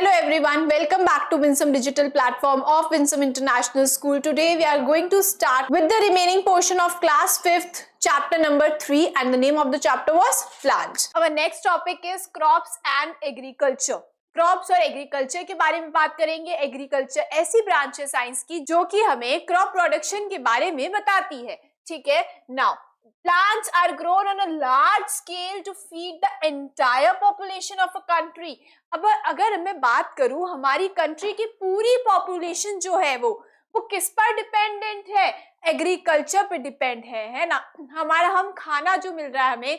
Hello everyone, welcome back to Winsome Digital Platform of Winsome International School. Today we are going to start with the remaining portion of class 5th, chapter number 3, and the name of the chapter was plants. Our next topic is crops and agriculture. Crops और agriculture के बारे में बात करेंगे। Agriculture ऐसी branch है science की जो कि हमें क्रॉप प्रोडक्शन के बारे में बताती है। ठीक है, now plants are grown on a large scale to feed the entire population of a country. अब अगर मैं बात करूं हमारी कंट्री की पूरी पॉपुलेशन जो है वो किस पर डिपेंडेंट है? एग्रीकल्चर पे डिपेंड है ना। हम खाना जो मिल रहा है हमें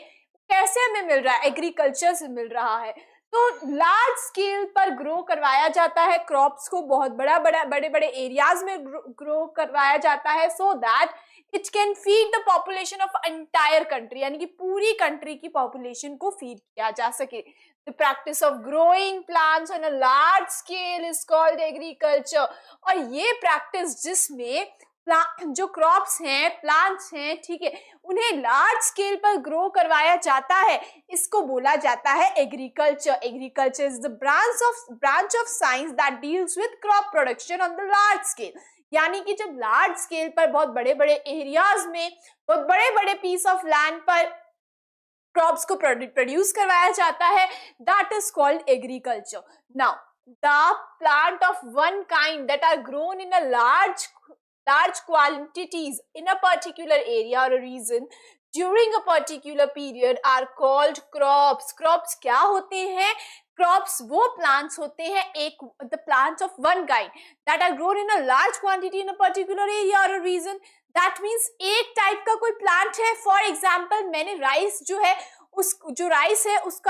कैसे हमें मिल रहा है? एग्रीकल्चर से मिल रहा है। तो लार्ज स्केल पर ग्रो करवाया जाता है क्रॉप्स को, बहुत बड़े बड़े एरियाज में ग्रो करवाया जाता है so that it can feed the population of entire country, यानी कि पूरी कंट्री की पॉपुलेशन को फीड किया जा सके। The practice of growing plants on a large scale is called agriculture. और ये प्रैक्टिस जिसमें जो क्रॉप्स हैं, प्लांट्स हैं, ठीक है, उन्हें लार्ज स्केल पर ग्रो करवाया जाता है, इसको बोला जाता है agriculture. Agriculture is the branch of science that deals with crop production on the large scale. यानी कि जब लार्ज स्केल पर बहुत बड़े बड़े एरियाज में, बहुत बड़े बड़े पीस ऑफ लैंड पर क्रॉप्स को प्रोड्यूस करवाया जाता है, that is called agriculture. Now the plant of one kind that are grown in a large quantities in a particular area or a region during a particular period are called crops. Crops क्या होते हैं? Crops वो plants होते हैं, the plants of one kind that are grown in a large quantity in a particular area or a region. That means एक type का कोई plant है, for example मैंने राइस जो है जो राइस है उस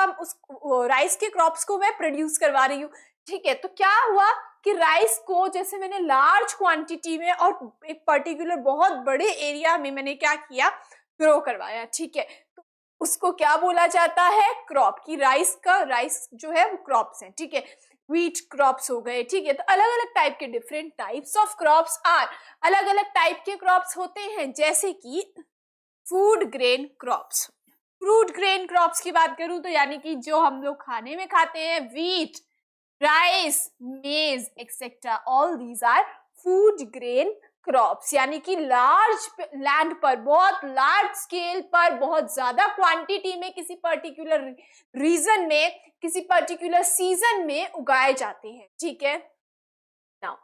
राइस के क्रॉप्स को मैं प्रोड्यूस करवा रही हूँ। ठीक है, तो क्या हुआ कि राइस को जैसे मैंने लार्ज क्वांटिटी में और एक पर्टिकुलर बहुत बड़े एरिया में मैंने क्या किया, ग्रो करवाया। ठीक है, तो उसको क्या बोला जाता है? क्रॉप। की राइस जो है वो क्रॉप्स हैं। ठीक है, व्हीट क्रॉप्स हो गए। ठीक है, तो अलग अलग टाइप के different types of crops are, अलग अलग टाइप के क्रॉप्स होते हैं, जैसे कि food grain crops. Fruit grain crops की बात करूं तो यानी कि जो हम लोग खाने में खाते हैं, wheat, rice, maize etcetera, all these are food grain crops. यानी कि लार्ज लैंड पर, बहुत लार्ज स्केल पर, बहुत ज्यादा क्वांटिटी में किसी पर्टिकुलर रीजन में, किसी पर्टिकुलर सीजन में उगाए जाते हैं। ठीक है, now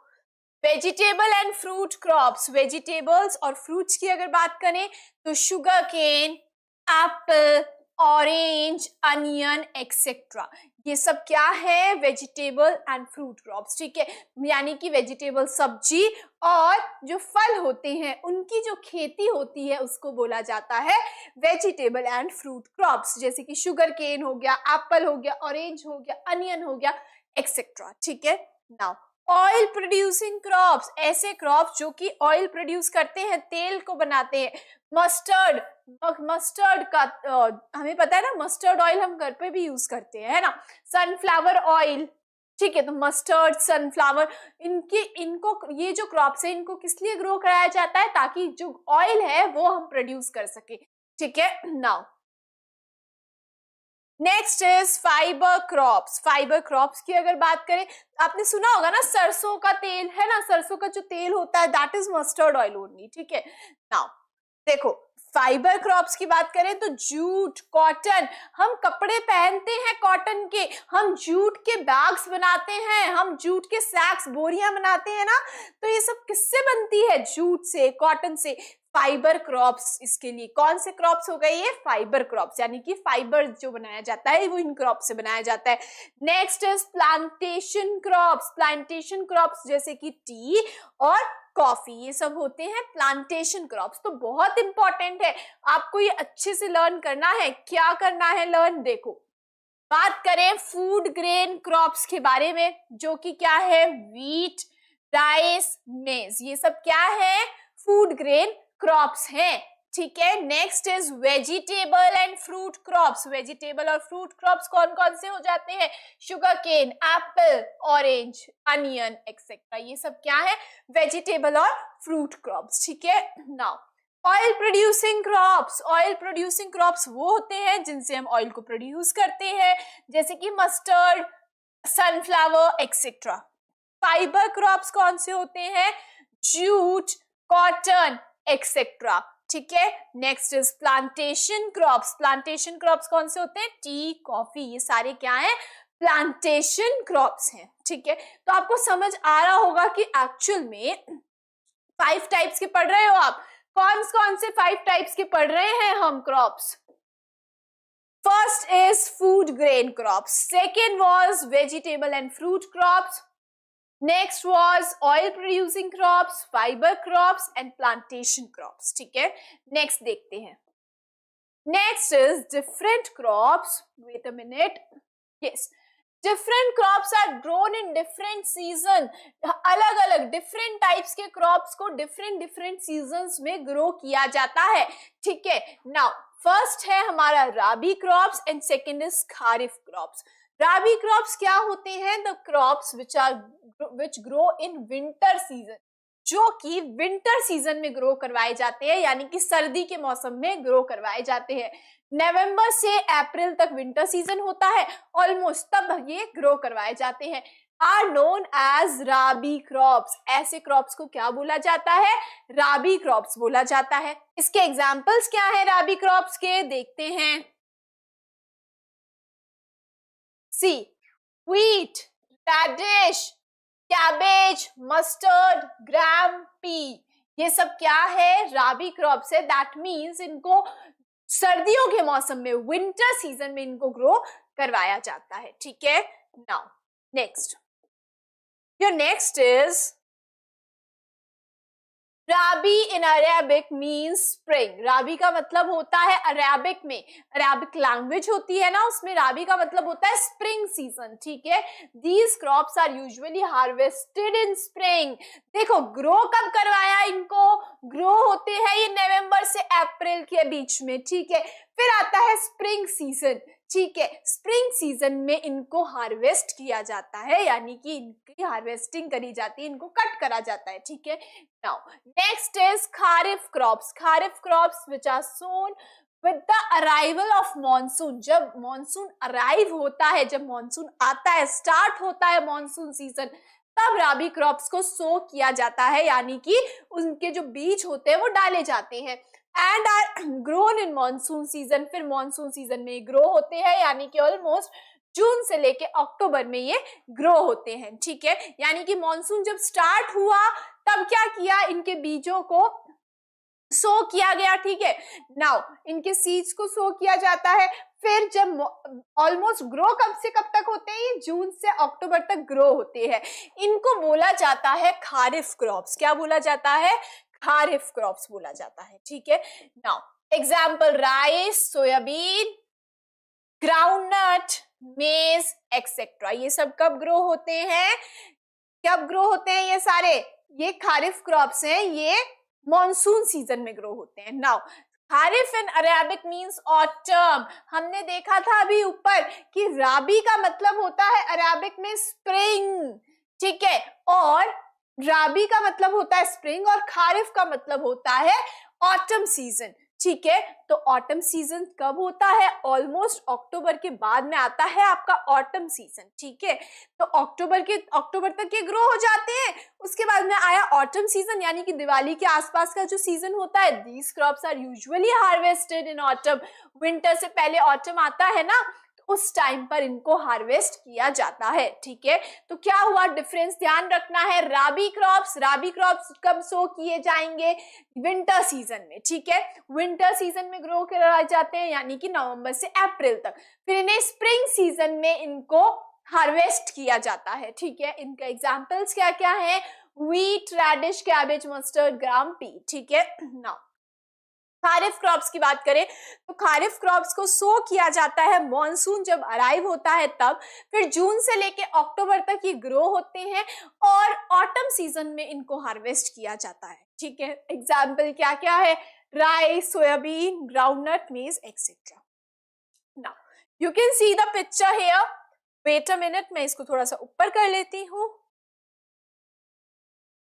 vegetable and fruit crops. Vegetables और फ्रूट्स की अगर बात करें तो sugarcane, apple, orange, onion etcetera, ये सब क्या है? Vegetable and fruit crops. ठीक है, यानी कि वेजिटेबल सब्जी और जो फल होते हैं उनकी जो खेती होती है उसको बोला जाता है वेजिटेबल एंड फ्रूट क्रॉप्स, जैसे कि शुगर केन हो गया, एप्पल हो गया, ऑरेंज हो गया, अनियन हो गया एक्सेट्रा। ठीक है, नाउ ऑयल प्रोड्यूसिंग क्रॉप्स, ऐसे क्रॉप्स जो कि ऑयल प्रोड्यूस करते हैं, तेल को बनाते हैं। मस्टर्ड का हमें पता है ना, मस्टर्ड ऑयल हम घर पे भी यूज करते हैं, है ना। सनफ्लावर ऑयल, ठीक है, तो मस्टर्ड, सनफ्लावर, इनको ये जो क्रॉप्स है इनको किस लिए ग्रो कराया जाता है? ताकि जो ऑयल है वो हम प्रोड्यूस कर सके। ठीक है, now next is fibre crops. Fibre crops की अगर बात करें, आपने सुना होगा ना, सरसों का तेल है ना, सरसों का जो तेल होता है that is mustard oil only. ठीक है, नाउ देखो फाइबर क्रॉप्स की बात करें तो जूट, कॉटन, हम कपड़े पहनते हैं कॉटन के, हम जूट के बैग्स बनाते हैं, हम जूट के सैक्स, बोरियां बनाते हैं ना, तो ये सब किससे बनती है? जूट से, कॉटन से। फाइबर क्रॉप्स इसके लिए कौन से क्रॉप्स हो गए? ये फाइबर क्रॉप्स, यानी कि फाइबर जो बनाया जाता है वो इन क्रॉप से बनाया जाता है। Next is plantation crops. Plantation crops जैसे कि टी और कॉफी, ये सब होते हैं प्लांटेशन क्रॉप्स। तो बहुत इंपॉर्टेंट है, आपको ये अच्छे से लर्न करना है। क्या करना है लर्न? देखो, बात करें फूड ग्रेन क्रॉप्स के बारे में, जो कि क्या है? व्हीट, राइस, मेज, ये सब क्या है? फूड ग्रेन क्रॉप्स हैं। ठीक है, next is vegetable and fruit crops. Vegetable और फ्रूट क्रॉप्स कौन कौन से हो जाते हैं? Sugarcane, apple, orange, onion etcetera, ये सब क्या है? वेजिटेबल और फ्रूट क्रॉप्स। ठीक है, now oil producing crops. Oil producing crops वो होते हैं जिनसे हम ऑयल को प्रोड्यूस करते हैं, जैसे कि mustard, sunflower etcetera. Fibre crops कौन से होते हैं? Jute, cotton etcetera. ठीक है, next is plantation crops. Plantation crops कौन से होते हैं? टी, कॉफी, ये सारे क्या है? प्लांटेशन क्रॉप्स हैं। ठीक है, तो आपको समझ आ रहा होगा कि एक्चुअल में 5 टाइप्स के पढ़ रहे हो आप। कौन से 5 टाइप्स के पढ़ रहे हैं हम crops? First is food grain crops. Second was vegetable and fruit crops. Next was oil producing crops, fiber crops and plantation crops. ठीक है, next देखते हैं. Next is different crops. Wait a minute. Yes. Different crops are grown in different season. अलग अलग different types के crops को different seasons में grow किया जाता है. ठीक है, now फर्स्ट है हमारा rabi crops and second is kharif crops. Rabi crops क्या होते हैं? The crops which grow in winter season, जो कि विंटर सीजन में ग्रो करवाए जाते हैं, यानी कि सर्दी के मौसम में ग्रो करवाए जाते हैं। नवंबर से अप्रैल तक विंटर सीजन होता है ऑलमोस्ट, तब ये ग्रो करवाए जाते हैं। Are known as rabi crops. ऐसे क्रॉप्स को क्या बोला जाता है? राबी क्रॉप्स बोला जाता है। इसके एग्जाम्पल्स क्या है राबी क्रॉप्स के? देखते हैं। सी, व्हीट, रेडिश, कैबेज, मस्टर्ड, ग्राम, पी, ये सब क्या है? राबी क्रॉप्स है। दैट मीन्स इनको सर्दियों के मौसम में, विंटर सीजन में इनको ग्रो करवाया जाता है। ठीक है, now next, your next is rabi in Arabic means spring. राबी का मतलब होता है अरेबिक में, अरेबिक लैंग्वेज होती है ना, उसमें राबी का मतलब होता है स्प्रिंग सीजन। ठीक है, these crops are usually harvested in spring. देखो ग्रो कब करवाया इनको? ग्रो होते हैं ये नवंबर से अप्रैल के बीच में। ठीक है, फिर आता है स्प्रिंग सीजन। ठीक है, स्प्रिंग सीजन में इनको हार्वेस्ट किया जाता है, यानी कि इनकी हार्वेस्टिंग करी जाती है, इनको कट करा जाता है। ठीक है, now next is kharif crops. Kharif crops which are sown with the arrival of monsoon. जब मॉनसून अराइव होता है, जब मॉनसून आता है, स्टार्ट होता है मॉनसून सीजन, तब राबी क्रॉप्स को सो किया जाता है, यानी कि उनके जो बीज होते हैं वो डाले जाते हैं। And are grown in monsoon season. फिर मॉनसून सीजन में ग्रो होते हैं, यानी कि ऑलमोस्ट जून से लेके अक्टूबर में ये ग्रो होते हैं। ठीक है, यानी कि मॉनसून जब स्टार्ट हुआ तब क्या किया? इनके बीजों को सो किया गया। ठीक है, नाउ इनके सीड्स को सो किया जाता है। फिर जब ऑलमोस्ट ग्रो कब से कब तक होते हैं? जून से अक्टूबर तक ग्रो होते हैं। इनको बोला जाता है खारिफ क्रॉप्स। क्या बोला जाता है? खारिफ क्रॉप्स बोला जाता है। ठीक है, now example rice, soybean, groundnut, maize etcetera. ये सब कब ग्रो होते हैं? कब ग्रो होते हैं ये सारे? ये खारिफ क्रॉप्स हैं, ये मॉनसून सीजन में ग्रो होते हैं। नाउ खारिफ इन अरेबिक मींस ऑटम। हमने देखा था अभी ऊपर कि राबी का मतलब होता है अरेबिक में स्प्रिंग। ठीक है, और राबी का मतलब होता है स्प्रिंग और खारिफ का मतलब होता है ऑटम सीजन। ठीक है, तो ऑटम सीजन कब होता है? ऑलमोस्ट अक्टूबर के बाद में आता है आपका ऑटम सीजन। ठीक है, तो अक्टूबर तक ये ग्रो हो जाते हैं। उसके बाद में आया ऑटम सीजन, यानी कि दिवाली के आसपास का जो सीजन होता है। These crops are usually harvested in autumn. Winter से पहले ऑटम आता है ना, उस टाइम पर इनको हार्वेस्ट किया जाता है। ठीक है, तो क्या हुआ? डिफरेंस ध्यान रखना है। राबी क्रॉप्स कब सो किए जाएंगे? विंटर सीजन में। ठीक है, विंटर सीजन में ग्रो कराए जाते हैं, यानी कि नवंबर से अप्रैल तक। फिर इन्हें स्प्रिंग सीजन में इनको हार्वेस्ट किया जाता है। ठीक है, इनका एग्जाम्पल्स क्या क्या है? व्हीट, रेडिश, कैबेज, मस्टर्ड, ग्राम, पी। ठीक है, नाउ खारिफ क्रॉप्स की बात करें तो खारिफ क्रॉप्स को सो किया जाता है मॉनसून जब अराइव होता है तब। फिर जून से लेके अक्टूबर तक ये ग्रो होते हैं और ऑटम सीजन में इनको हार्वेस्ट किया जाता है। ठीक है, एग्जाम्पल क्या क्या है? Rice, soybean, groundnut, maize etcetera. Now you can see the picture here. Wait a minute, मैं इसको थोड़ा सा ऊपर कर लेती हूँ।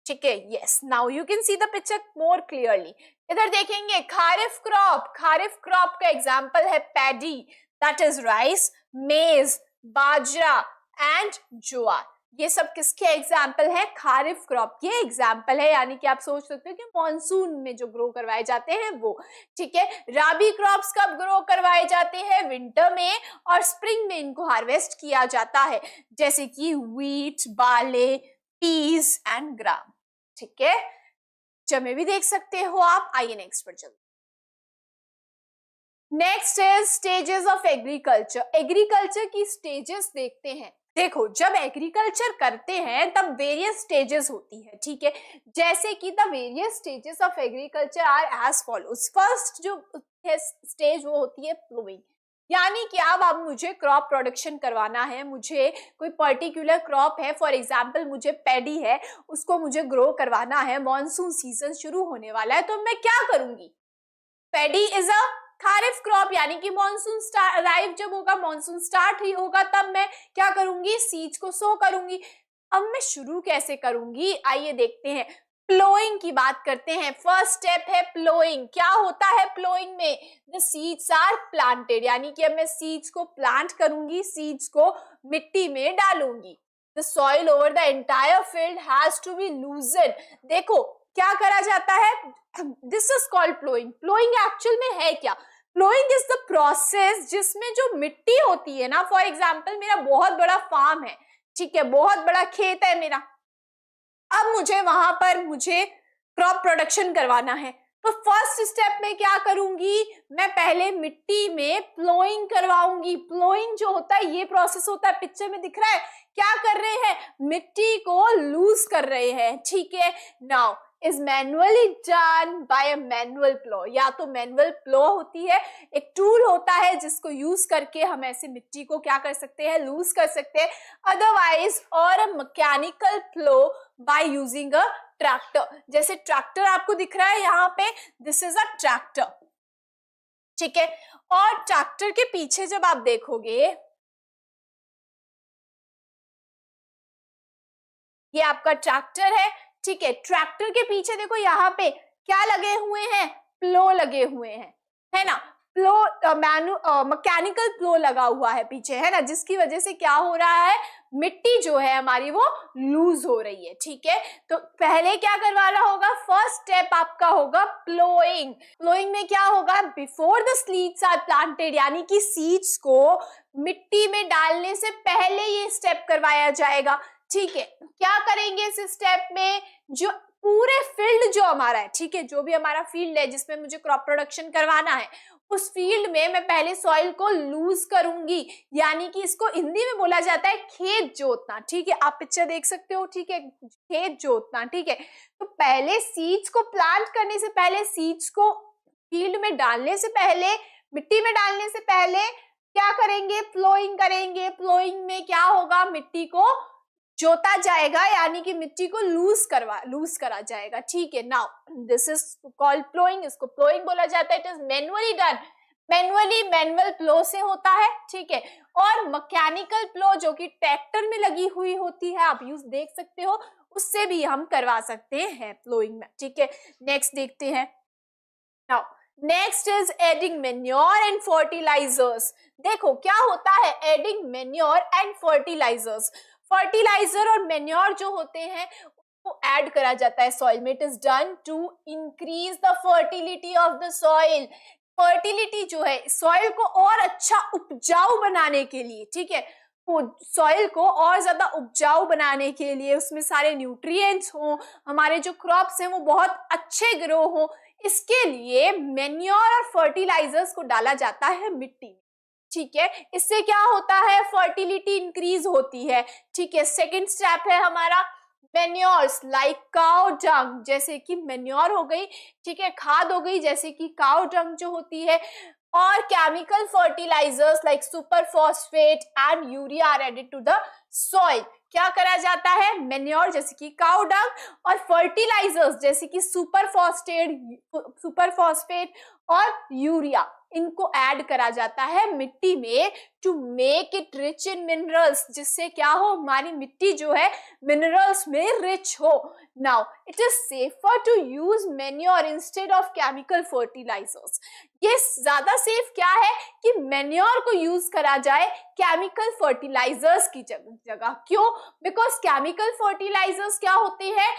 ठीक है, yes, now you can see the picture more clearly. इधर देखेंगे खारिफ क्रॉप का एग्जाम्पल है पैडी, दैट इज राइस, मेज, बाजरा, एंड ज्वार। ये सब किसके एग्जाम्पल है? खारिफ क्रॉप के एग्जाम्पल है, यानी कि आप सोच सकते हो कि मॉनसून में जो ग्रो करवाए जाते हैं वो। ठीक है, राबी क्रॉप्स कब ग्रो करवाए जाते हैं? विंटर में, और स्प्रिंग में इनको हार्वेस्ट किया जाता है, जैसे कि व्हीट, बार्ले, पीस एंड ग्राम। ठीक है, जमे भी देख सकते हो आप। आइए नेक्स्ट पर चलते। Next is stages of agriculture. Agriculture की स्टेजेस देखते हैं। देखो, जब एग्रीकल्चर करते हैं तब वेरियस स्टेजेस होती है। ठीक है, जैसे कि the various stages of agriculture are as follows. First जो स्टेज वो होती है प्लोइंग, यानी कि अब मुझे क्रॉप प्रोडक्शन करवाना है, मुझे कोई पर्टिकुलर क्रॉप है, फॉर एग्जांपल मुझे पैडी है, उसको मुझे ग्रो करवाना है, मॉनसून सीजन शुरू होने वाला है, तो मैं क्या करूंगी? Paddy is a kharif crop, यानी कि मॉनसून अराइव जब होगा, मॉनसून स्टार्ट ही होगा, तब मैं क्या करूंगी? सीड्स को सो करूंगी। अब मैं शुरू कैसे करूंगी? आइए देखते हैं। प्लोइंग की बात करते हैं। फर्स्ट स्टेप है प्लोइंग। क्या होता है प्लोइंग में? द सीड्स आर प्लांटेड, यानी कि अब मैं सीड्स को प्लांट करूंगी, सीड्स को मिट्टी में डालूंगी। The soil over the entire field has to be loosen. देखो क्या करा जाता है? This is called ploughing. Ploughing actual में है क्या? प्लोइंग इज द प्रोसेस जिसमें जो मिट्टी होती है ना, फॉर एग्जाम्पल मेरा बहुत बड़ा फार्म है, ठीक है, बहुत बड़ा खेत है मेरा, अब मुझे वहां पर मुझे क्रॉप प्रोडक्शन करवाना है, तो फर्स्ट स्टेप में क्या करूंगी? मैं पहले मिट्टी में प्लोइंग करवाऊंगी। प्लोइंग जो होता है, ये प्रोसेस होता है, पिक्चर में दिख रहा है, क्या कर रहे हैं? मिट्टी को लूज कर रहे हैं। ठीक है, now is manually done by a manual plow। या तो मैनुअल प्लो होती है, एक टूल होता है जिसको यूज करके हम ऐसे मिट्टी को क्या कर सकते हैं? लूज कर सकते हैं। अदरवाइज और a mechanical plough by using a tractor. जैसे ट्रैक्टर आपको दिख रहा है यहाँ पे, दिस इज अ ट्रैक्टर। ठीक है, और ट्रैक्टर के पीछे जब आप देखोगे, ये आपका ट्रैक्टर है। ठीक है, ट्रैक्टर के पीछे देखो यहाँ पे क्या लगे हुए हैं? प्लो लगे हुए हैं, है ना? प्लो मैकेनिकल प्लो लगा हुआ है पीछे, है ना, जिसकी वजह से क्या हो रहा है? मिट्टी जो है हमारी वो लूज हो रही है। ठीक है, तो पहले क्या करवाना होगा? फर्स्ट स्टेप आपका होगा प्लोइंग। प्लोइंग में क्या होगा? Before the seeds are planted, यानी कि सीड्स को मिट्टी में डालने से पहले ये स्टेप करवाया जाएगा। ठीक है, क्या करेंगे इस स्टेप में? जो पूरे फील्ड जो हमारा है, ठीक है, जो भी हमारा फील्ड है जिसमें मुझे क्रॉप प्रोडक्शन करवाना है, उस फील्ड में मैं पहले सॉइल को लूज करूंगी, यानी कि इसको हिंदी में बोला जाता है खेत जोतना। ठीक है, आप पिक्चर देख सकते हो, ठीक है, खेत जोतना। ठीक है, तो पहले सीड्स को प्लांट करने से पहले, सीड्स को फील्ड में डालने से पहले, मिट्टी में डालने से पहले क्या करेंगे? प्लोइंग करेंगे। प्लोइंग में क्या होगा? मिट्टी को जोता जाएगा, यानी कि मिट्टी को लूज करा जाएगा। ठीक है, now this is called ploughing, इसको प्लोइंग बोला जाता है। It is manually done. Manual plough से होता है। ठीक है, और मैकेनिकल प्लो जो कि ट्रैक्टर में लगी हुई होती है, आप यूज देख सकते हो, उससे भी हम करवा सकते हैं प्लोइंग में। ठीक है, नेक्स्ट देखते हैं। Now next is adding manure and fertilisers. देखो क्या होता है? Adding manure and fertilisers. Fertiliser और मेन्योर जो होते हैं वो ऐड करा जाता है सॉइल में। It is done to increase the fertility of the soil. Fertility जो है सॉइल को और अच्छा उपजाऊ बनाने के लिए, ठीक है, सॉइल को और ज्यादा उपजाऊ बनाने के लिए, उसमें सारे न्यूट्रिएंट्स हो, हमारे जो क्रॉप्स हैं वो बहुत अच्छे ग्रो हो, इसके लिए मेन्योर और फर्टिलाइजर्स को डाला जाता है मिट्टी में। ठीक है, इससे क्या होता है? फर्टिलिटी इंक्रीज होती है। ठीक है, सेकंड स्टेप है हमारा मेन्योर्स लाइक काउ डंग, जैसे कि मेन्योर हो गई, ठीक है, खाद हो गई, जैसे कि काउ डंग जो होती है, और chemical fertilisers like super phosphate and urea are added to the soil. क्या करा जाता है? मेन्योर जैसे कि काउ डंग और फर्टिलाइजर्स जैसे कि सुपर फॉस्फेट और यूरिया, इनको ऐड करा जाता है मिट्टी में to make it rich in minerals, जिससे क्या हो, हमारी मिट्टी जो है मिनरल्स में रिच हो। Now it is safer to use manure instead of chemical fertilisers. ये ज्यादा सेफ क्या है कि मैन्योर को यूज करा जाए केमिकल फर्टिलाइजर्स की जगह। क्यों? बिकॉज केमिकल फर्टिलाइजर्स क्या होते हैं,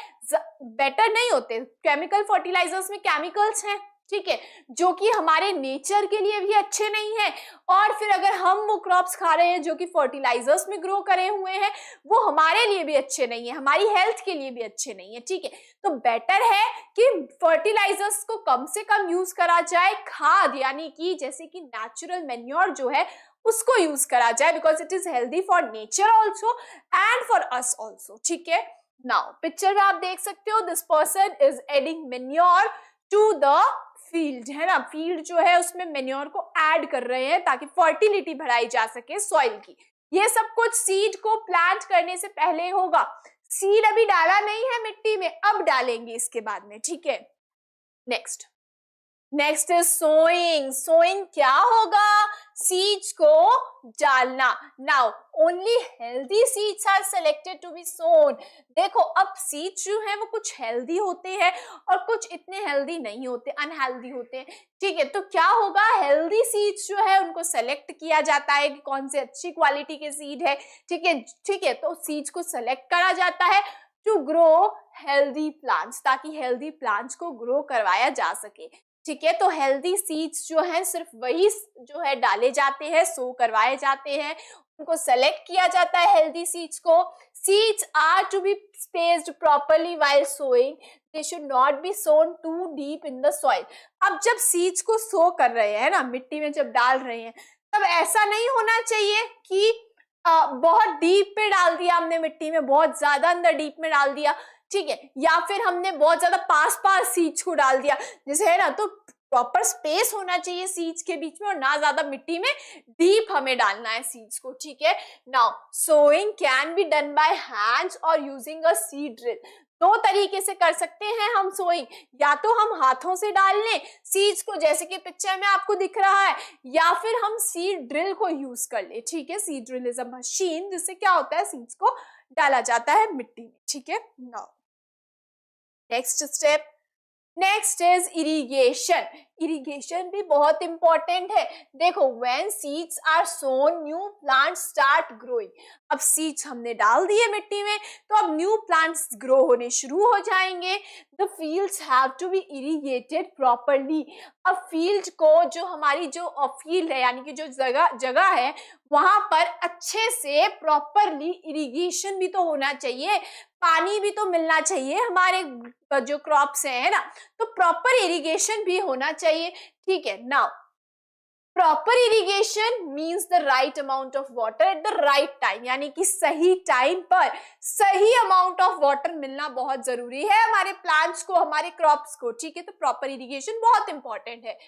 बेटर नहीं होते। केमिकल फर्टिलाइजर्स में केमिकल्स हैं, ठीक है, जो कि हमारे नेचर के लिए भी अच्छे नहीं है, और फिर अगर हम वो क्रॉप्स खा रहे हैं जो कि फर्टिलाइजर्स में ग्रो करे हुए हैं, वो हमारे लिए भी अच्छे नहीं है, हमारी हेल्थ के लिए भी अच्छे नहीं है, ठीक है। तो बेटर है कि फर्टिलाइजर्स को कम से कम यूज करा जाए, खाद यानी कि जैसे कि नेचुरल मैन्योर जो है उसको यूज करा जाए, because it is healthy for nature also and for us also, ठीक है। नाउ पिक्चर में आप देख सकते हो, this person is adding manure to the field, है ना, फील्ड जो है उसमें मैन्योर को ऐड कर रहे हैं ताकि फर्टिलिटी बढ़ाई जा सके सॉइल की। ये सब कुछ सीड को प्लांट करने से पहले होगा। सीड अभी डाला नहीं है मिट्टी में, अब डालेंगे इसके बाद में, ठीक है। Next is sowing. सोइंग क्या होगा, सीड्स को डालना। Now only healthy seeds are selected to be sown. देखो अब सीड्स जो है वो कुछ हेल्दी होते हैं और कुछ इतने हेल्दी नहीं होते, अनहेल्दी होते हैं, ठीक है। तो क्या होगा, हेल्दी सीड्स जो है उनको सेलेक्ट किया जाता है कि कौन से अच्छी क्वालिटी के सीड है, ठीक है। तो सीड्स को सेलेक्ट करा जाता है टू ग्रो हेल्दी प्लांट्स, ताकि हेल्दी प्लांट्स को ग्रो करवाया जा सके, ठीक है। तो हेल्दी सीड्स जो है सिर्फ वही जो है डाले जाते हैं, सो करवाए जाते हैं, उनको सेलेक्ट किया जाता है हेल्दी सीड्स को। Seeds are to be spaced properly while sowing, they should not be sown too deep in the soil. अब जब सीड्स को सो कर रहे हैं ना, मिट्टी में जब डाल रहे हैं, तब ऐसा नहीं होना चाहिए कि बहुत डीप पे डाल दिया हमने मिट्टी में, बहुत ज्यादा अंदर डीप में डाल दिया, ठीक है, या फिर हमने बहुत ज्यादा पास सीड्स को डाल दिया, जैसे है ना। तो प्रॉपर स्पेस होना चाहिए सीड्स के बीच में, और ना ज्यादा मिट्टी में डीप हमें डालना है सीड्स को, ठीक है। Now sowing can be done by hands और यूजिंग अ सीड ड्रिल। दो तरीके से कर सकते हैं हम सोइंग, या तो हम हाथों से डाल लें सीड्स को जैसे कि पिक्चर में आपको दिख रहा है, या फिर हम सीड ड्रिल को यूज कर ले, ठीक है। Seed drill is a machine जिससे क्या होता है, सीड्स को डाला जाता है मिट्टी में, ठीक है। Now next is irrigation. Irrigation भी बहुत इंपॉर्टेंट है। देखो when seeds are sown new plants start growing. अब सीड्स हमने डाल दिए मिट्टी में, तो अब न्यू प्लांट्स ग्रो होने शुरू हो जाएंगे। The fields have to be irrigated properly. अब फील्ड को, जो हमारी जो फील्ड है यानी कि जो जगह है, वहां पर अच्छे से प्रॉपरली इरिगेशन भी तो होना चाहिए, पानी भी तो मिलना चाहिए हमारे जो क्रॉप्स है ना, तो प्रॉपर इरिगेशन भी होना चाहिए, ठीक है। Now proper irrigation means the right amount of water at the right time, यानी कि सही टाइम पर सही अमाउंट ऑफ वाटर मिलना बहुत जरूरी है हमारे प्लांट्स को, हमारे क्रॉप्स को, ठीक है। तो प्रॉपर इरिगेशन बहुत इंपॉर्टेंट है।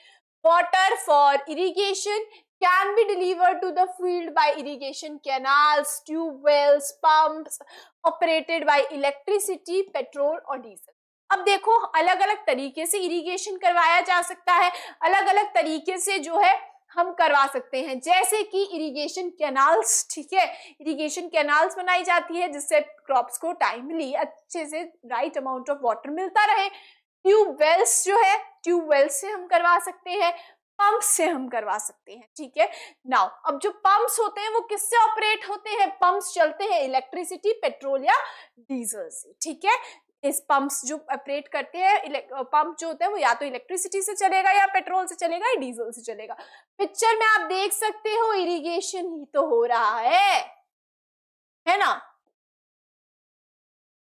Water for irrigation can be delivered to the field by irrigation canals, tube wells, pumps operated by electricity, petrol और diesel। अब देखो अलग अलग तरीके से इरिगेशन करवाया जा सकता है, अलग अलग तरीके से जो है हम करवा सकते हैं, जैसे कि इरिगेशन कैनाल्स, ठीक है। इरिगेशन कैनाल्स बनाई जाती है जिससे क्रॉप्स को टाइमली अच्छे से राइट अमाउंट ऑफ वाटर मिलता रहे। ट्यूब वेल्स जो है, ट्यूब वेल्स से हम करवा सकते हैं, पंप से हम करवा सकते हैं, ठीक है। नाउ अब जो पंप्स होते हैं वो किससे ऑपरेट होते हैं, पंप्स चलते हैं इलेक्ट्रिसिटी, पेट्रोल या डीजल से, ठीक है। इस पंप्स जो ऑपरेट करते हैं, पंप जो होता है वो या तो इलेक्ट्रिसिटी से चलेगा या पेट्रोल से चलेगा या डीजल से चलेगा। पिक्चर में आप देख सकते हो इरिगेशन ही तो हो रहा है ना,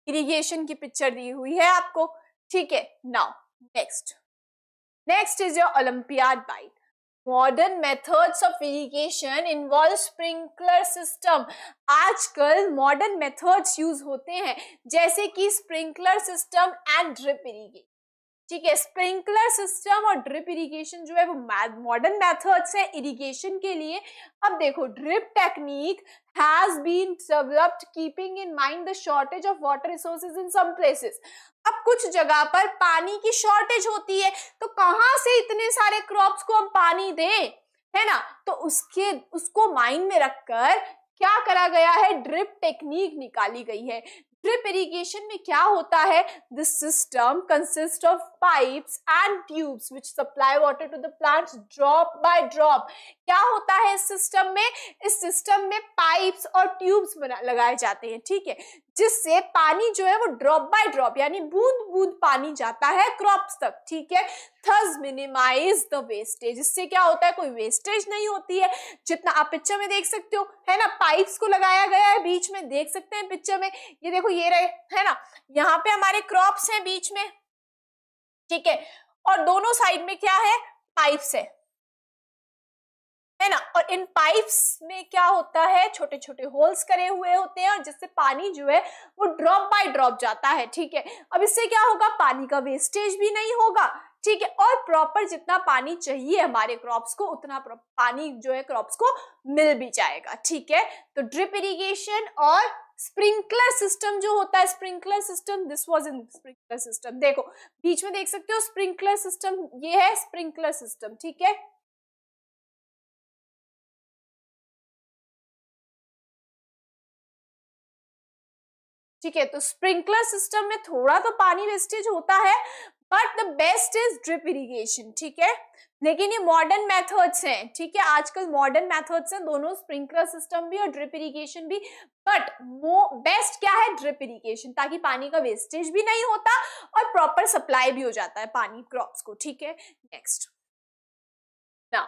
इरिगेशन की पिक्चर दी हुई है आपको, ठीक है। Now Next is your Olympiad bite. Modern methods of irrigation involve sprinkler system. आजकल मॉडर्न मेथड्स यूज होते हैं जैसे कि sprinkler system and drip irrigation. ठीक है। स्प्रिंकलर सिस्टम और ड्रिप इरिगेशन जो है वो मॉडर्न मेथड्स है इरिगेशन के लिए। अब देखो, drip technique has been developed keeping in mind the shortage of water resources in some places. अब कुछ जगह पर पानी की शॉर्टेज होती है, तो कहाँ से इतने सारे क्रॉप्स को हम पानी दें, है ना। तो उसको माइंड में रखकर क्या करा गया है, ड्रिप टेक्निक निकाली गई है। ड्रिप इरिगेशन में क्या होता है, this system consist of pipes and tubes which supply water to the plants drop by drop. क्या होता है इस सिस्टम में, इस सिस्टम में पाइप्स और ट्यूब्स लगाए जाते हैं, ठीक है, जिससे पानी जो है वो ड्रॉप बाय ड्रॉप यानी बूंद बूंद पानी जाता है क्रॉप्स तक, ठीक है। थस मिनिमाइज द वेस्टेज, इससे क्या होता है, कोई वेस्टेज नहीं होती है। जितना आप पिक्चर में देख सकते हो, है ना, पाइप्स को लगाया गया है बीच में, देख सकते हैं पिक्चर में, ये देखो ये रहे, है ना, यहाँ पे हमारे क्रॉप्स हैं बीच में, ठीक है, और दोनों साइड में क्या है, पाइप्स है ना। और इन पाइप्स में क्या होता है, छोटे छोटे होल्स करे हुए होते हैं और जिससे पानी जो है वो ड्रॉप बाय ड्रॉप जाता है, ठीक है। अब इससे क्या होगा, पानी का वेस्टेज भी नहीं होगा, ठीक है, और प्रॉपर जितना पानी चाहिए हमारे क्रॉप्स को उतना पानी जो है क्रॉप्स को मिल भी जाएगा, ठीक है। तो ड्रिप इरिगेशन और स्प्रिंकलर सिस्टम जो होता है, sprinkler system, this was in sprinkler system, देखो बीच में देख सकते हो स्प्रिंकलर सिस्टम, ये है स्प्रिंकलर सिस्टम, ठीक है। ठीक है, तो स्प्रिंकलर सिस्टम में थोड़ा तो पानी वेस्टेज होता है, but the best is drip irrigation, ठीक है। लेकिन ये मॉडर्न मेथड्स हैं, ठीक है, आजकल मॉडर्न मेथड्स हैं दोनों, स्प्रिंकलर सिस्टम भी और ड्रिप इरिगेशन भी, बट वो बेस्ट क्या है, ड्रिप इरिगेशन, ताकि पानी का वेस्टेज भी नहीं होता और प्रॉपर सप्लाई भी हो जाता है पानी क्रॉप्स को, ठीक है। Next, now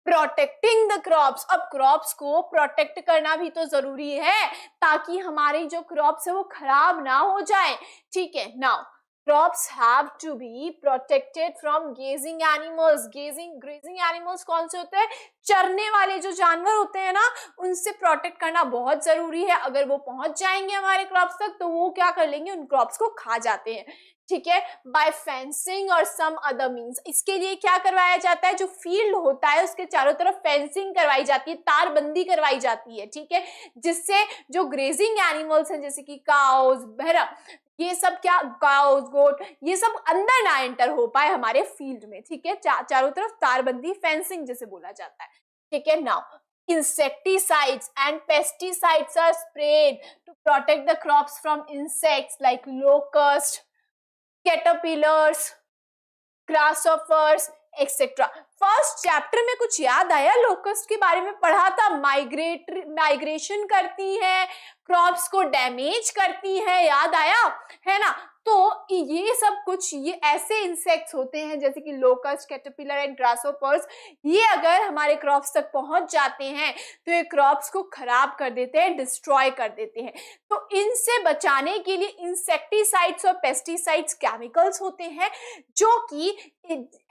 protecting the crops. अब क्रॉप्स को प्रोटेक्ट करना भी तो जरूरी है ताकि हमारी जो क्रॉप्स है वो खराब ना हो जाए, ठीक है। Now crops have to be protected from grazing animals. Grazing animals कौन से होते हैं, चरने वाले जो जानवर होते हैं ना, उनसे प्रोटेक्ट करना बहुत जरूरी है। अगर वो पहुंच जाएंगे हमारे क्रॉप्स तक तो वो क्या कर लेंगे, उन क्रॉप्स को खा जाते हैं, ठीक है। बाय फेंसिंग और सम अदर मीन्स, इसके लिए क्या करवाया जाता है, जो फील्ड होता है उसके चारों तरफ फेंसिंग करवाई जाती है, तारबंदी करवाई जाती है, ठीक है, जिससे जो ग्रेजिंग एनिमल्स हैं जैसे कि काउज, बहरा, ये सब क्या, काउज, गोट, ये सब अंदर ना एंटर हो पाए हमारे फील्ड में, ठीक है। चारों तरफ तारबंदी, फेंसिंग जैसे बोला जाता है, ठीक है। Now insecticides and pesticides are sprayed to protect the crops from insects like locusts, caterpillars, grasshoppers, etc. First chapter में कुछ याद आया, लोकस्ट के बारे में पढ़ा था, माइग्रेशन करती है, क्रॉप्स को डैमेज करती है, याद आया, है ना। तो ये सब कुछ, ये ऐसे इंसेक्ट्स होते हैं जैसे कि लोकस्ट, कैटरपिलर एंड ग्रासहोपर्स, ये अगर हमारे क्रॉप्स तक पहुंच जाते हैं तो ये क्रॉप्स को खराब कर देते हैं, डिस्ट्रॉय कर देते हैं। तो इनसे बचाने के लिए इंसेक्टिसाइड्स और पेस्टिसाइड्स केमिकल्स होते हैं जो कि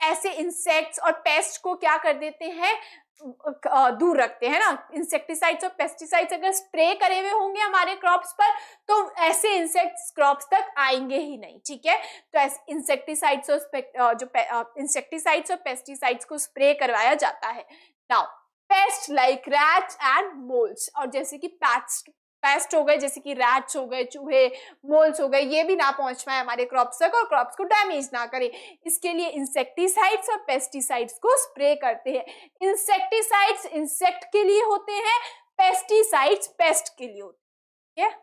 ऐसे इंसेक्ट्स और पेस्ट को क्या कर देते हैं, दूर रखते हैं ना। इंसेक्टिसाइड्स और पेस्टिसाइड्स अगर स्प्रे करे हुए होंगे हमारे क्रॉप्स पर तो ऐसे इंसेक्ट्स क्रॉप्स तक आएंगे ही नहीं, ठीक है। तो ऐसे इंसेक्टिसाइड्स और पेस्टिसाइड्स को स्प्रे करवाया जाता है। Now paste like rats and moles, और जैसे कि पेस्ट हो गए जैसे कि रैट्स हो गए, चूहे, मोल्स हो गए, ये भी ना पहुंच पाए हमारे क्रॉप्स तक और क्रॉप्स को डैमेज ना करे, इसके लिए इंसेक्टिसाइड्स और पेस्टिसाइड्स को स्प्रे करते हैं। इंसेक्टिसाइड्स इंसेक्ट के लिए होते हैं, पेस्टिसाइड्स पेस्ट के लिए होते हैं।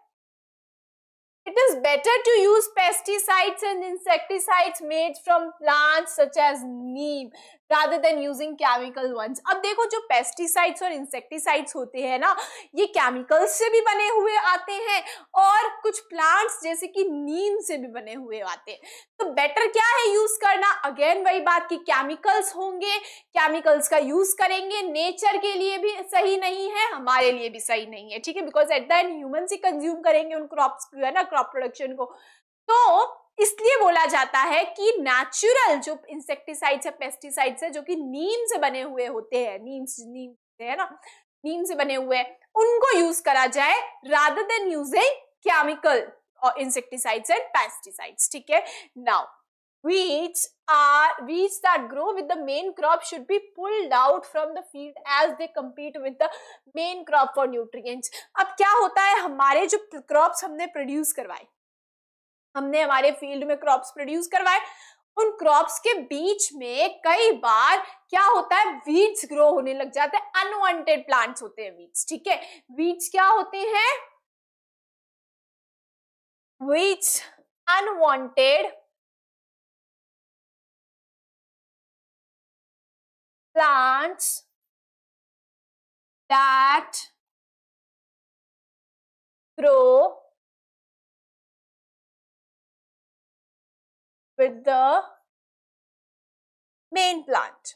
It is better to use pesticides and insecticides made from plants such as neem rather than using chemical ones. अब देखो जो पेस्टिसाइड्स और इंसेक्टिसाइड्स होते हैं ना, ये केमिकल्स से भी बने हुए आते हैं और कुछ प्लांट्स जैसे कि नीम से भी बने हुए आते हैं। तो बेटर क्या है यूज करना, अगेन वही बात की केमिकल्स होंगे, केमिकल्स का यूज करेंगे, नेचर के लिए भी सही नहीं है, हमारे लिए भी सही नहीं है, ठीक है, because at the end human he consume करेंगे उन क्रॉप्स को, है ना, क्रॉप प्रोडक्शन को। तो इसलिए बोला जाता है कि नेचुरल जो इंसेक्टिसाइड्स है, पेस्टिसाइड्स है, जो कि नीम से बने हुए होते हैं, नीम है ना, नीम से बने हुए हैं, उनको यूज करा जाए रादर देन यूजिंग केमिकल और इंसेक्टिसाइड्स एंड पेस्टिसाइड्स, ठीक है। Now weeds that grow with the main crop should be pulled out from the field as they compete with the main crop for nutrients. अब क्या होता है, हमारे जो crops हमने प्रोड्यूस करवाए, हमने हमारे फील्ड में क्रॉप्स प्रोड्यूस करवाए, उन क्रॉप्स के बीच में कई बार क्या होता है, वीड्स ग्रो होने लग जाते हैं, अनवांटेड प्लांट्स होते हैं वीड्स. ठीक है, वीड्स क्या होते हैं, weeds unwanted plants that grow with the main plant.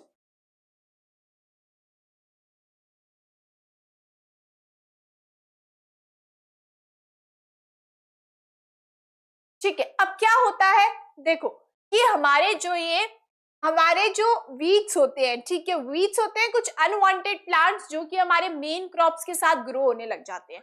ठीक है, अब क्या होता है, देखो कि हमारे जो वीड्स होते हैं, ठीक है, वीड्स होते हैं कुछ अनवांटेड प्लांट्स जो कि हमारे मेन क्रॉप्स के साथ ग्रो होने लग जाते हैं.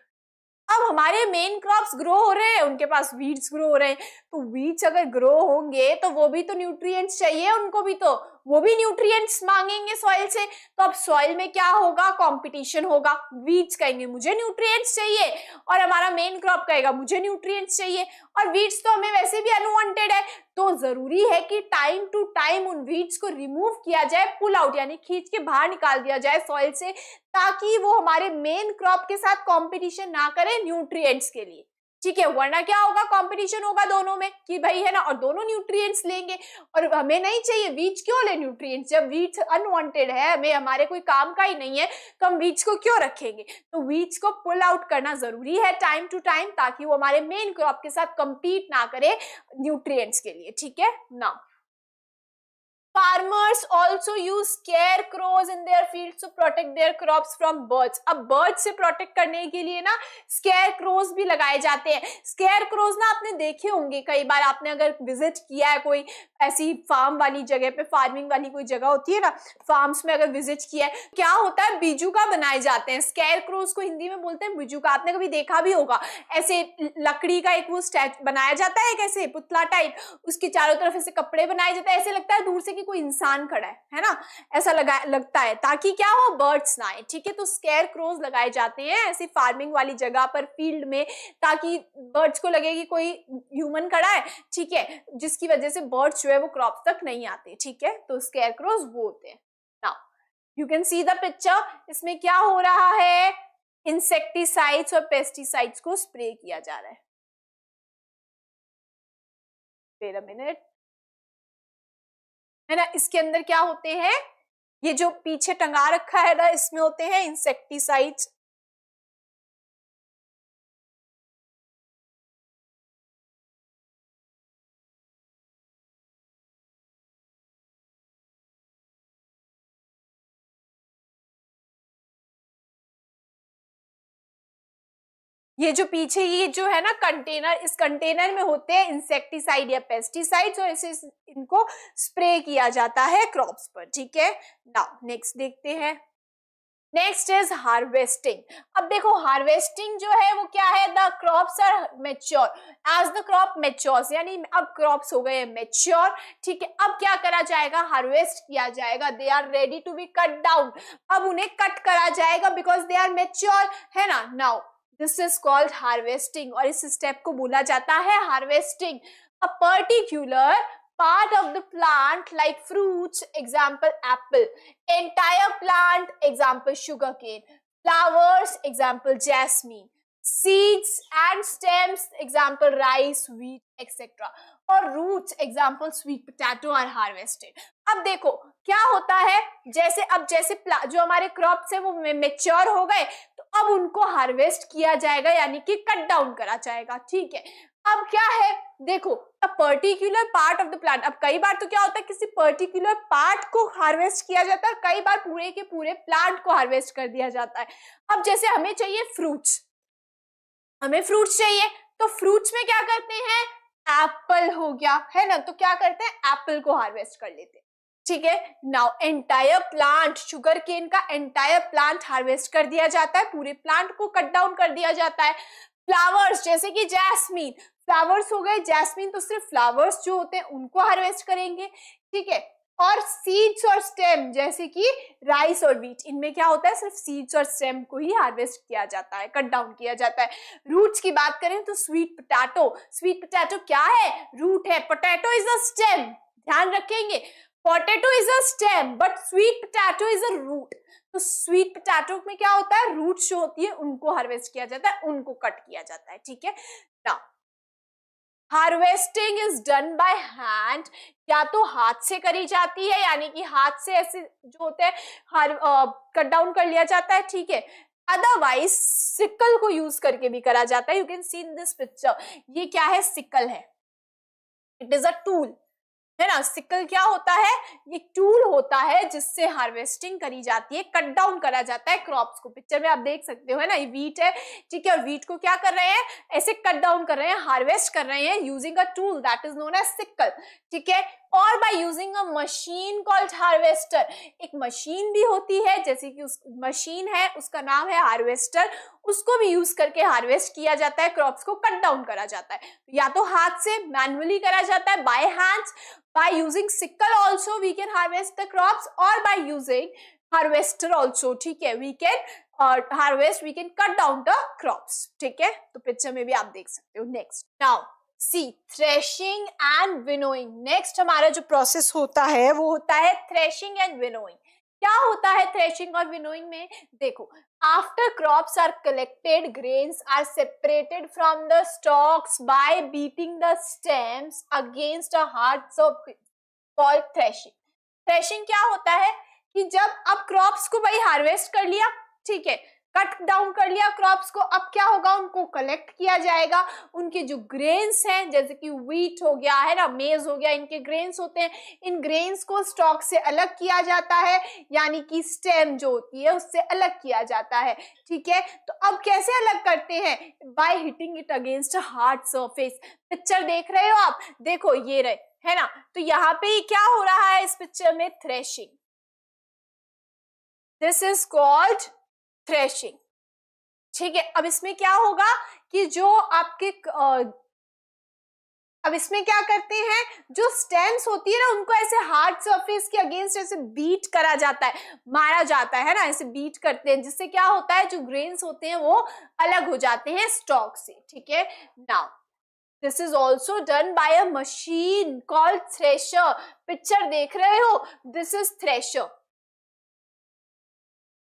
अब हमारे मेन क्रॉप्स ग्रो हो रहे हैं, उनके पास वीड्स ग्रो हो रहे हैं, तो वीड्स अगर ग्रो होंगे तो वो भी तो न्यूट्रिएंट्स चाहिए उनको भी, तो वो भी न्यूट्रिएंट्स मांगेंगे सॉइल से. तो अब सॉइल में क्या होगा, कंपटीशन होगा. वीड्स कहेंगे मुझे न्यूट्रिएंट्स चाहिए और हमारा मेन क्रॉप कहेगा मुझे न्यूट्रिएंट्स चाहिए, और वीड्स तो हमें वैसे भी अनवांटेड है. तो जरूरी है कि टाइम टू टाइम उन वीड्स को रिमूव किया जाए, पुल आउट यानी खींच के बाहर निकाल दिया जाए सॉइल से, ताकि वो हमारे मेन क्रॉप के साथ कंपटीशन ना करे न्यूट्रिएंट्स के लिए. ठीक है, वरना क्या होगा, कंपटीशन होगा दोनों में कि भाई है ना, और दोनों न्यूट्रिएंट्स लेंगे और हमें नहीं चाहिए. वीड्स क्यों ले न्यूट्रिएंट्स, जब वीड्स अनवांटेड है, हमें हमारे कोई काम का ही नहीं है, तो हम वीड्स को क्यों रखेंगे. तो वीड्स को पुल आउट करना जरूरी है टाइम टू टाइम, ताकि वो हमारे मेन क्रॉप के साथ कंपीट ना करे न्यूट्रिएंट्स के लिए. ठीक है, now Farmers also use scarecrows in their fields to protect their crops from birds. अब birds से protect करने के लिए ना scarecrows भी लगाए जाते हैं. scarecrows ना आपने देखे होंगे कई बार, आपने अगर विजिट किया है कोई ऐसी फार्म वाली जगह पे, फार्मिंग वाली कोई जगह होती है ना, फार्म्स में अगर विजिट किया है, क्या होता है, बीजुका बनाए जाते हैं. scarecrows को हिंदी में बोलते हैं बीजुका. आपने कभी देखा भी होगा, ऐसे लकड़ी का एक वो स्टैचू बनाया जाता है, कैसे पुतला टाइप, उसके चारों तरफ ऐसे कपड़े बनाए जाते हैं, ऐसे लगता है दूर से कोई इंसान खड़ा है ना, ऐसा लगता है, ताकि क्या हो, बर्ड्स ना आए. ठीक है, तो स्केयर क्रोज लगाए जाते हैं ऐसी फार्मिंग वाली जगह पर, फील्ड में, ताकि बर्ड्स को लगे कि कोई ह्यूमन खड़ा है. ठीक है, जिसकी वजह से बर्ड्स जो है वो क्रॉप तक नहीं आते. ठीक है, तो स्केयर क्रोज वो होते हैं. Now you can see the picture, इसमें क्या हो रहा है, इंसेक्टिसाइड्स और पेस्टिसाइड्स को स्प्रे किया जा रहा है. वेट अ मिनट, है ना, इसके अंदर क्या होते हैं, ये जो पीछे टंगा रखा है ना, इसमें होते हैं इंसेक्टिसाइड्स. ये जो पीछे ये जो है ना कंटेनर, इस कंटेनर में होते हैं इंसेक्टिसाइड या पेस्टिसाइड्स, और इसे इनको स्प्रे किया जाता है क्रॉप्स पर. ठीक है, नाउ नेक्स्ट देखते हैं. Next is harvesting. अब देखो हार्वेस्टिंग जो है वो क्या है, the crops are mature, as the crop matures, यानी अब क्रॉप्स हो गए मेच्योर. ठीक है, अब क्या करा जाएगा, हार्वेस्ट किया जाएगा. They are ready to be cut down, अब उन्हें कट करा जाएगा बिकॉज दे आर मेच्योर, है ना. Now this is called harvesting, और इस स्टेप को बोला जाता है harvesting. A particular part of the plant like fruits, example apple, entire plant, example sugarcane, flowers, example jasmine, seeds and stems, example rice, wheat, etc. और roots, example sweet potato are harvested. अब देखो क्या होता है, जैसे जो हमारे crops है वो मेच्योर हो गए, तो अब उनको हार्वेस्ट किया जाएगा, यानी कि कट डाउन करा जाएगा. ठीक है, अब क्या है, देखो a particular part of the plant. अब कई बार तो क्या होता है, किसी पर्टिकुलर पार्ट को हार्वेस्ट किया जाता है, कई बार पूरे के पूरे प्लांट को हार्वेस्ट कर दिया जाता है. अब जैसे हमें चाहिए फ्रूट्स, हमें फ्रूट्स चाहिए, तो फ्रूट्स में क्या करते हैं, एप्पल हो गया, है ना, तो क्या करते हैं, एप्पल को हार्वेस्ट कर लेते हैं. ठीक है, now entire plant, sugarcane का एंटायर प्लांट हार्वेस्ट कर दिया जाता है, पूरे प्लांट को कट डाउन कर दिया जाता है. फ्लावर्स जैसे कि जैस्मीन, फ्लावर्स हो गए, जैस्मीन तो सिर्फ फ्लावर्स जो होते हैं उनको हार्वेस्ट करेंगे, ठीक है। और सीड्स और स्टेम जैसे कि राइस और व्हीट, इनमें क्या होता है, सिर्फ सीड्स और स्टेम को ही हार्वेस्ट किया जाता है, कट डाउन किया जाता है। रूट्स की बात करें तो स्वीट पोटैटो, स्वीट पोटैटो क्या है, रूट है, पोटैटो इज अ स्टेम, ध्यान रखेंगे, potato is a stem but sweet potato is a root. तो स्वीट पोटैटो में क्या होता है, रूट्स जो होती है उनको हार्वेस्ट किया जाता है, उनको कट किया जाता है, ठीक है। Now harvesting is done by hand, या तो हाथ से करी जाती है, यानी कि हाथ से ऐसे जो होते हैं कट डाउन कर लिया जाता है, ठीक है। अदरवाइज सिकल को यूज करके भी करा जाता है। You can C in this picture, ये क्या है, सिकल है, इट इज अ टूल, है ना। सिकल क्या होता है, ये टूल होता है जिससे हार्वेस्टिंग करी जाती है, कट डाउन करा जाता है क्रॉप्स को। पिक्चर में आप देख सकते हो, है ना, ये व्हीट है, ठीक है, और व्हीट को क्या कर रहे हैं, ऐसे कट डाउन कर रहे हैं, हार्वेस्ट कर रहे हैं using a tool that is known as sickle, ठीक है। और by using a machine called harvester, एक मशीन भी होती है, जैसे कि उस मशीन है उसका नाम है हार्वेस्टर, उसको भी यूज करके हार्वेस्ट किया जाता है, क्रॉप्स को कट डाउन करा जाता है। या तो हाथ से मैनुअली करा जाता है by hands, by using sickle also we can harvest the crops, or by using harvester also, ठीक है, we can harvest, we can cut down the crops, ठीक है। तो पिक्चर में भी आप देख सकते हो। Next now see threshing and winnowing, next हमारा जो प्रोसेस होता है वो होता है थ्रेशिंग एंड विनोइंग। क्या होता है थ्रेशिंग और विनोइंग में, देखो, after crops are collected, grains are separated from the stalks by beating the stems against a hard surface called threshing. Threshing क्या होता है कि जब अब क्रॉप्स को भाई हार्वेस्ट कर लिया, ठीक है, कट डाउन कर लिया क्रॉप्स को, अब क्या होगा, उनको कलेक्ट किया जाएगा, उनके जो ग्रेन्स हैं जैसे कि व्हीट हो गया, है ना, मेज हो गया, इनके ग्रेन्स होते हैं, इन ग्रेन्स को स्टॉक से अलग किया जाता है, यानी कि स्टेम जो होती है उससे अलग किया जाता है, ठीक है। तो अब कैसे अलग करते हैं, by hitting it against a hard surface. Picture देख रहे हो आप, देखो ये रहे, है ना, तो यहाँ पे क्या हो रहा है इस पिक्चर में, threshing, this is called threshing, ठीक है। अब इसमें क्या होगा कि जो आपके अब इसमें क्या करते हैं, जो स्टेम्स होती है ना उनको ऐसे हार्ड सरफेस के अगेंस्ट ऐसे बीट करा जाता है, मारा जाता है ना, ऐसे बीट करते हैं, जिससे क्या होता है, जो ग्रेन्स होते हैं वो अलग हो जाते हैं स्टॉक से, ठीक है। Now this is also done by a machine called thresher. Picture देख रहे हो, दिस इज थ्रेशर।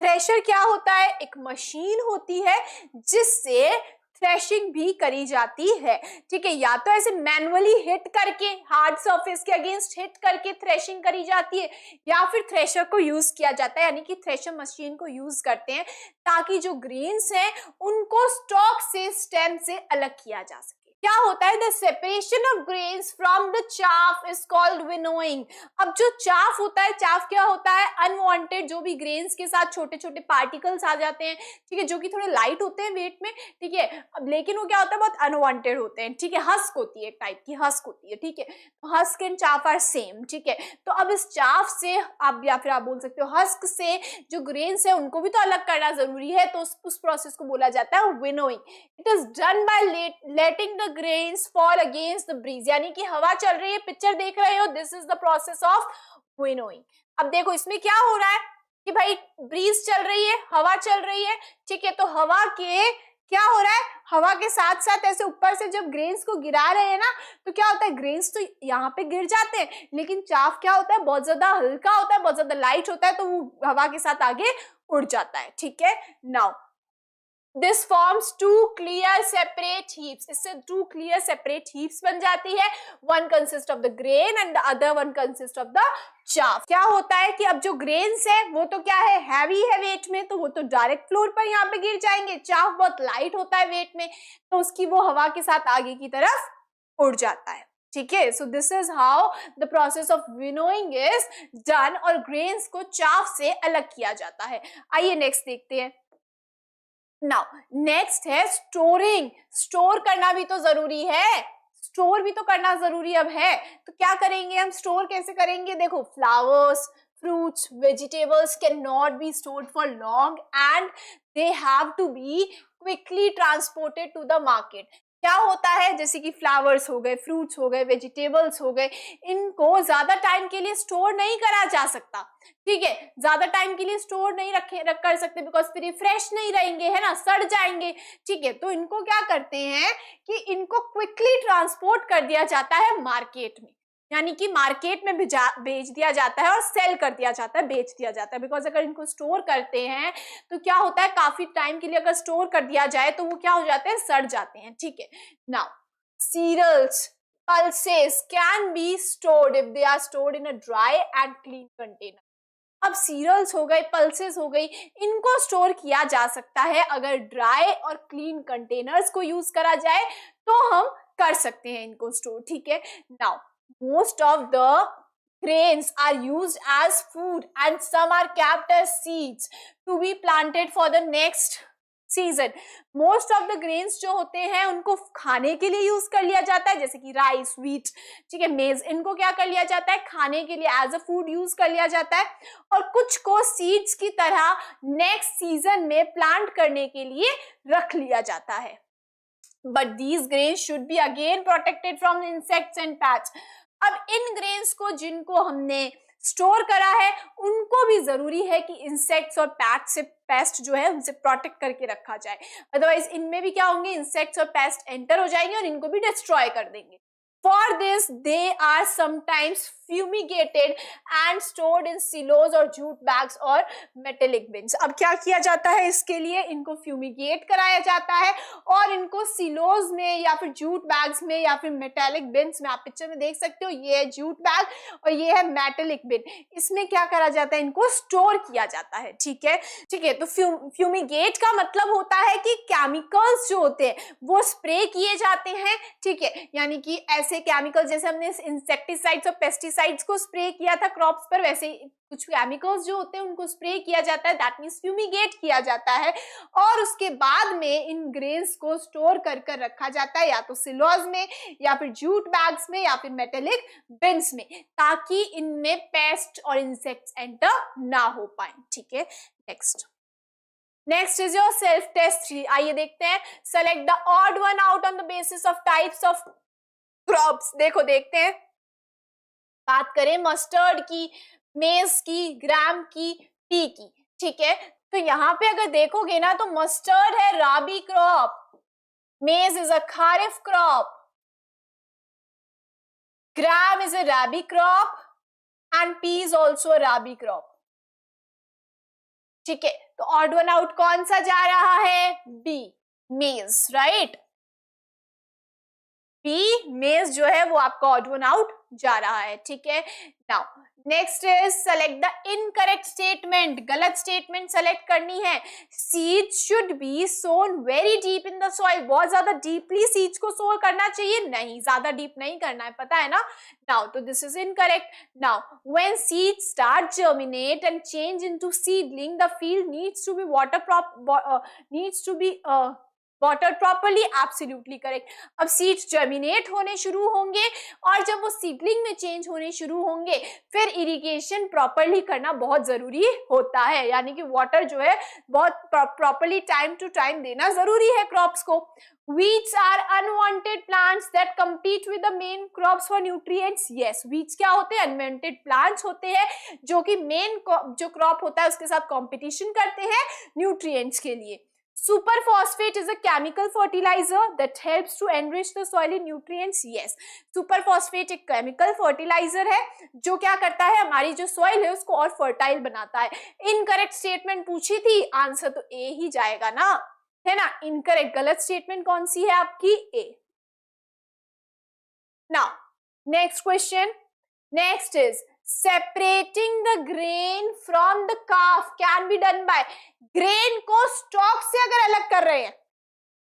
थ्रेशर क्या होता है, एक मशीन होती है जिससे थ्रेशिंग भी करी जाती है, ठीक है। या तो ऐसे मैनुअली हिट करके हार्ड सरफेस के अगेंस्ट हिट करके थ्रेशिंग करी जाती है, या फिर थ्रेशर को यूज किया जाता है, यानी कि थ्रेशर मशीन को यूज करते हैं ताकि जो ग्रेन्स हैं उनको स्टॉक से, स्टेम से अलग किया जा सके। क्या होता है, the separation of grains from the chaff is called winnowing. अब जो चाफ होता है, चाफ क्या होता है, अनवांटेड जो भी ग्रेन्स के साथ छोटे छोटे पार्टिकल्स आ जाते हैं, ठीक है, जो कि थोड़े लाइट होते हैं वेट में, ठीक है, अब लेकिन वो क्या होता है, बहुत अनवांटेड होते हैं, ठीक है, हस्क होती है, एक टाइप की हस्क होती है, ठीक है। तो husk and chaff are same, ठीक है। तो अब इस चाफ से आप, या फिर आप बोल सकते हो हस्क से, जो ग्रेन्स है उनको भी तो अलग करना जरूरी है, तो उस प्रोसेस को बोला जाता है winnowing. It is done by letting the grains fall against the breeze, यानी कि हवा चल रही है, पिक्चर देख रहे हो, this is the process of winnowing. अब देखो इसमें क्या हो रहा है कि भाई ब्रीज चल रही है, हवा चल रही है, ठीक है, तो हवा के क्या हो रहा है, हवा के साथ साथ ऐसे ऊपर से जब ग्रेन्स को गिरा रहे हैं ना, तो क्या होता है, ग्रेन्स तो यहाँ पे गिर जाते हैं, लेकिन चाफ क्या होता है, बहुत ज्यादा हल्का होता है, बहुत ज्यादा लाइट होता है, तो वो हवा के साथ आगे उड़ जाता है, ठीक है। Now This forms two clear separate heaps. इससे two clear separate heaps बन जाती है. One consists of the grain and the other one consists of the chaff. क्या होता है कि अब जो grains है वो तो क्या है, heavy है weight में, तो वो तो direct floor पर यहाँ पे गिर जाएंगे. chaff बहुत light होता है weight में, तो उसकी वो हवा के साथ आगे की तरफ उड़ जाता है, ठीक है। So this is how the process of winnowing is done, और grains को chaff से अलग किया जाता है. आइए next देखते हैं. नाउ नेक्स्ट है स्टोरिंग. स्टोर करना भी तो जरूरी है, स्टोर भी तो करना जरूरी अब है, तो क्या करेंगे हम, स्टोर कैसे करेंगे, देखो, flowers, fruits, vegetables cannot be stored for long and they have to be quickly transported to the market. क्या होता है, जैसे कि फ्लावर्स हो गए, फ्रूट्स हो गए, वेजिटेबल्स हो गए, इनको ज्यादा टाइम के लिए स्टोर नहीं करा जा सकता, ठीक है, ज्यादा टाइम के लिए स्टोर नहीं रख कर सकते, बिकॉज फिर ये फ्रेश नहीं रहेंगे, है ना, सड़ जाएंगे, ठीक है। तो इनको क्या करते हैं कि इनको क्विकली ट्रांसपोर्ट कर दिया जाता है मार्केट में, यानी कि मार्केट में बेच दिया जाता है और सेल कर दिया जाता है, बेच दिया जाता है। बिकॉज अगर इनको स्टोर करते हैं तो क्या होता है, काफी टाइम के लिए अगर स्टोर कर दिया जाए तो वो क्या हो जाते हैं, सड़ जाते हैं, ठीक है। Now cereals, pulses can be stored if they are stored in a dry and clean container। अब सीरियल्स हो गए, पल्सेस हो गई, इनको स्टोर किया जा सकता है अगर ड्राई और क्लीन कंटेनर्स को यूज करा जाए तो हम कर सकते हैं इनको स्टोर, ठीक है। Now most of the grains are used as food and some are kept as seeds to be planted for the next season। most of the grains जो होते हैं उनको खाने के लिए यूज कर लिया जाता है, जैसे कि राइस, व्हीट, ठीक है, मेज, इनको क्या कर लिया जाता है, खाने के लिए एज अ फूड यूज कर लिया जाता है, और कुछ को सीड्स की तरह नेक्स्ट सीजन में प्लांट करने के लिए रख लिया जाता है। But these grains should be again protected from insects and pests। अब इन ग्रेन्स को जिनको हमने स्टोर करा है उनको भी जरूरी है कि इंसेक्ट्स और पेस्ट जो है उनसे प्रोटेक्ट करके रखा जाए, अदरवाइज इनमें भी क्या होंगे, इंसेक्ट्स और पेस्ट एंटर हो जाएंगे और इनको भी डिस्ट्रॉय कर देंगे। For this, they are sometimes fumigated and stored in silos or jute bags or metallic bins। अब क्या किया जाता है इसके लिए, इनको फ्यूमिगेट कराया जाता है और इनको सिलोज में या फिर जूट बैग्स में या फिर मेटेलिक बिन्स में, आप पिक्चर में देख सकते हो, ये है जूट बैग और ये है मेटेलिक बिन, इसमें क्या करा जाता है, इनको स्टोर किया जाता है, ठीक है, ठीक है। तो फ्यूमिगेट का मतलब होता है कि केमिकल्स जो होते हैं वो स्प्रे किए जाते हैं, ठीक है, यानी कि ऐसे केमिकल, जैसे हमने इंसेक्टिसाइड्स और पेस्टिसाइड्स को स्प्रे किया था क्रॉप्स पर, वैसे कुछ केमिकल्स जो होते हैं उनको स्प्रे किया जाता है, दैट मींस फ्यूमिगेट किया जाता है, और उसके बाद में इन ग्रेन्स को स्टोर कर कर रखा जाता है या तो सिलोज में या फिर जूट बैग्स में या फिर मेटेलिक बिन्स में, ताकि इनमें पेस्ट और इंसेक्ट्स एंटर ना हो पाए, ठीक है। Next is your self test 3। आइए देखते हैं, select the odd one out on the basis of types of crops. देखो देखते हैं, बात करें मस्टर्ड की, मेज की, ग्राम की, पी की, ठीक है। तो यहाँ पे अगर देखोगे ना तो मस्टर्ड है rabi crop, maize is a kharif crop, gram is a rabi crop and pea is also a rabi crop, ठीक है। तो ऑड वन आउट कौन सा जा रहा है, बी, मेज, राइट। बी, मेज जो है वो आपका ऑड वन आउट जा रहा है, ठीक है। Now next is select the incorrect statement. गलत स्टेटमेंट सेलेक्ट करनी है। Seeds should be sown very deep in the soil. बहुत ज्यादा डीपली सीड्स को सोर करना चाहिए, नहीं, ज्यादा डीप नहीं करना है, पता है ना। नाउ तो this is incorrect. Now when seeds start germinate and change into seedling, the field needs to be water properly, absolutely correct. अब सीड्स जर्मिनेट होने शुरू होंगे और जब वो सीडलिंग में चेंज होने शुरू होंगे फिर इरिगेशन प्रॉपरली करना बहुत जरूरी होता है, यानी कि वाटर जो है बहुत प्रॉपरली टाइम टू टाइम देना जरूरी है क्रॉप्स को। Weeds are unwanted plants that compete with the main crops for nutrients। Yes, weeds क्या होते हैं, unwanted plants होते हैं जो कि मेन जो क्रॉप होता है उसके साथ कंपटीशन करते हैं न्यूट्रिएंट्स के लिए। Superphosphate is a chemical fertilizer that helps to enrich the soil in nutrients। Yes, superphosphate एक chemical fertilizer है जो क्या करता है, हमारी जो soil है उसको और fertile बनाता है। Incorrect statement पूछी थी, आंसर तो A ही जाएगा ना, है ना। Incorrect, गलत statement कौन सी है आपकी, A। Now, next question. Next is separating the grain from the chaff can be done by। grain को stalk से अगर अलग कर रहे हैं,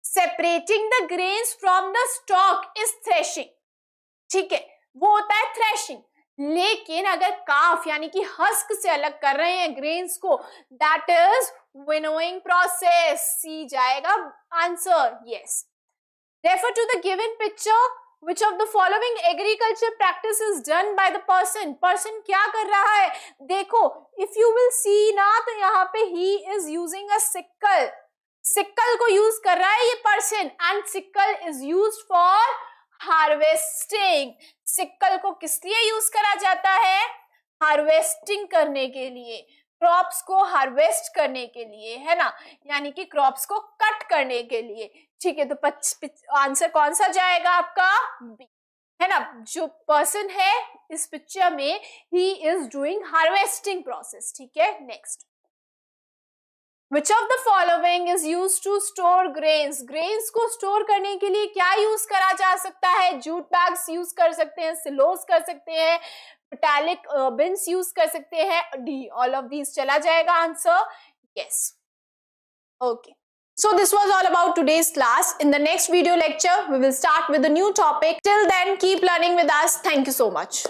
separating the grains from the stalk is threshing, ठीक है, वो होता है threshing। लेकिन अगर काफ यानी कि हस्क से अलग कर रहे हैं ग्रेन्स को, that is winnowing process, see जाएगा answer. Yes, refer to the given picture, which of the following agriculture practice is done by the person। person क्या कर रहा है, देखो if you will see ना तो यहाँ पे he is using a sickle। Sickle को यूज कर रहा है ये person, and sickle is used for harvesting. Sickle को किस लिए यूज करा जाता है? हार्वेस्टिंग करने के लिए, क्रॉप्स को हार्वेस्ट करने के लिए, है ना, यानी कि क्रॉप्स को कट करने के लिए। ठीक है, तो आंसर कौन सा जाएगा आपका? बी, है ना। जो पर्सन है इस पिक्चर में, he is doing harvesting process. ठीक है, next, Which of the following is used to store grains? Grains को स्टोर करने के लिए क्या यूज करा जा सकता है? जूट बैग्स यूज कर सकते हैं, सिलोस कर सकते हैं, मेटालिक बिन्स यूज कर सकते हैं। डी, ऑल ऑफ दीज चला जाएगा answer. Yes, okay. So this was all about today's class. In the next video lecture, we will start with a new topic. Till then, keep learning with us. Thank you so much.